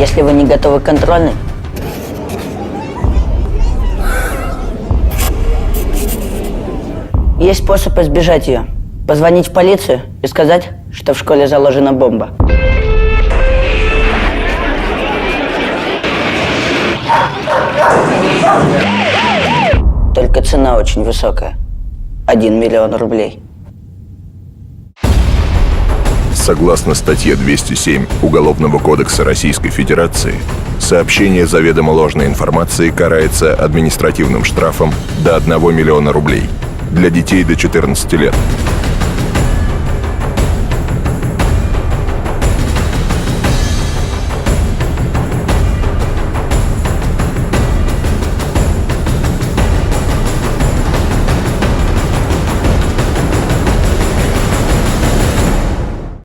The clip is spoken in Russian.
Если вы не готовы к контрольной, есть способ избежать ее. Позвонить в полицию и сказать, что в школе заложена бомба. Только цена очень высокая. 1 миллион рублей. Согласно статье 207 Уголовного кодекса Российской Федерации, сообщение заведомо ложной информации карается административным штрафом до 1 миллиона рублей для детей до 14 лет.